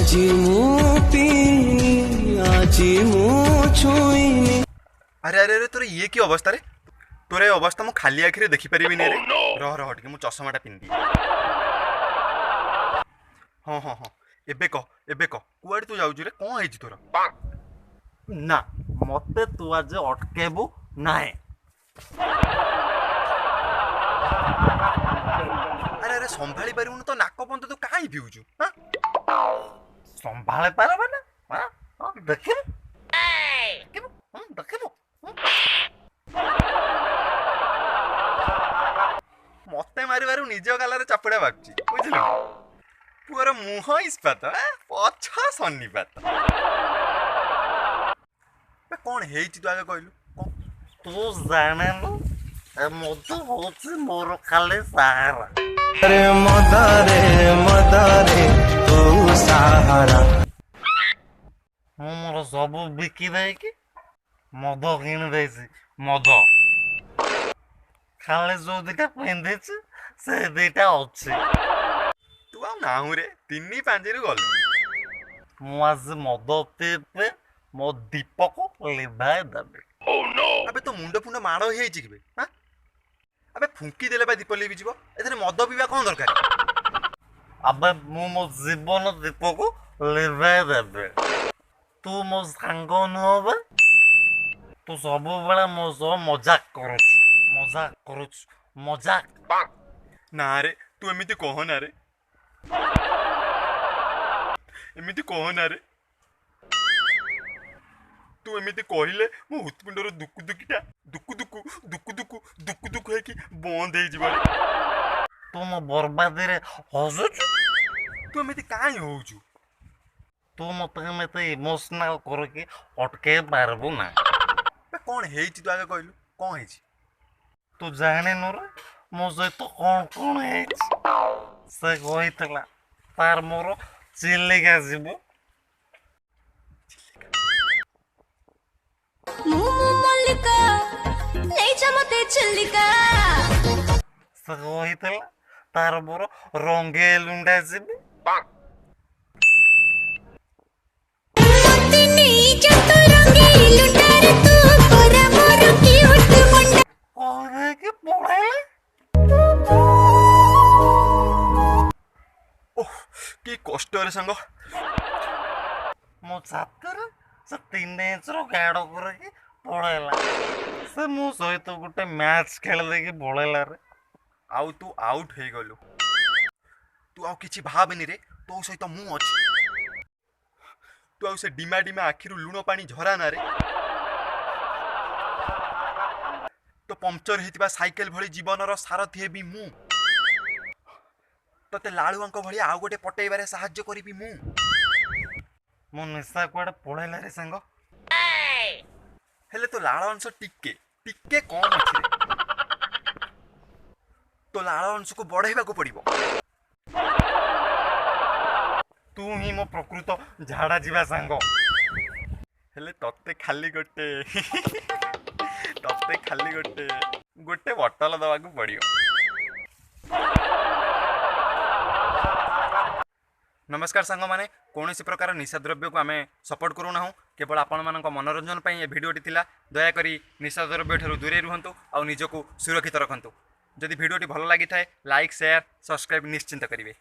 আজি মু পিনি আজি মু ছুইনি। अरे अरे अरे तोर ये की अवस्था रे? तोर ए अवस्था मु खाली आखिरे देखि परिबि ने रे। रह रह ଟିକେ मु चश्माटा पिंदी। हाँ हाँ हाँ एबे कह कुआडे तू जाउछु रे? कोन हेछि तोर? ना मते तू आज अटकेबू नाहे। अरे अरे संभाली पारिबुनु तो नाक बंद तू काई पिउछु? हां संभाळे पारबे ना? हां देखिबू देखिबू मते मारिबारु निज गालारे चापड़ा बागची बुझिलु? पुअर मुह इस्पात पछ सन्निपात। कौन हेछि तू आगे कहलु? तू जानेनु ए मधु होछि मोर खाली सहारा। रे मदरे तू सहारा। ମୁଁ ମୋର ସବୁ ବିକି ଦେଇକି ମଦ କିଣି ଦେଇଛି। ମଦ ଖାଲି ଯୋଉ ଦିଟା ପିନ୍ଧିଛି ସେ ଦିଟା ଅଛି। तू आ नाहु रे तिनी पांजेरु गलु। ମୁଁ ଆଜି ମଦ ପିଇବି ମୋ ଦୀପକୁ ଲିଭାଇ ଦେବି। अबे तो मुंड फुंड माड़ हेछि कि बे? हां अबे फुंकी देले बा दीप लिबि जिवो। एथरे मद पिबा कोन दरकार? अबे ମୁଁ ମୋ ଜୀବନ ଦୀପକୁ ଲିଭାଇ ଦେବି। ତୁ ମୋ ସାଙ୍ଗ ନୁହଁ ବେ? ତୁ ସବୁବେଳେ ମୋ ସହ ମଜାକ କରୁଛୁ ମଜାକ। ना रे तू एमिति कह ना रे। एमिति कह ना रे। तू एमिति कहले मो हृत्पिंडर दुकु दुकु है कि बंद हे जिवो रे। तू ମୋ बर्बादी हसुଛୁ। तू एमिति काई होउछु? तू मत एमती इमोशनाल करके अटके पारबू ना। बे कोन हेछि तू आगे कहलु? कोन हेछि? तू जानिनु रे मो सहित कौन हेछि? से कहितला तार मोर चिलिका जीवो। मल्लिका नहीं चमते चिल्लिका। से कहितला तार मोर रंगे लुंडा जीवो। कि कष्ट रे संग। मो छात्र से 3 इंच गाड़ करके पड़ेला। से मो सहित गोटे मैच खेल देके पड़ेला रे। आउ तू आउट हे गलु। तू आउ किछि भाबनी रे। तो सहित मु अछि। तू आउ से डिमा डिमा आखिरु लुण पानी झरा ना रे। तो पंक्चर हेतिबा साइकेल भली जीवनर सारथी हेबी मु। तते लालुआंक भली आउ गोटे पटेइबारे सहाय्य करिबी मु। मो निशा कुआडे पळेला रे संग। हेले तो लाल अंश टिके कम अछि रे। तो लाल अंश को बढ़ाइबा को पड़िबो। तू ही मो प्रकृत झाड़ा जीवा संग। हेले तते खाली गोटे बोतल दवा को पड़ियो। नमस्कार सांग माने कौन प्रकार निशा द्रव्य को आम सपोर्ट करूना केवल आपण मान मनोरंजन पर यह भिडियोटी थिला। दयाकोरी निशा द्रव्य ठारू दूरे रुहतु और निजको सुरक्षित रखंतु। जदि भिडियोटी भल लगी थाए लाइक शेयर सब्सक्राइब निश्चिंत करेंगे।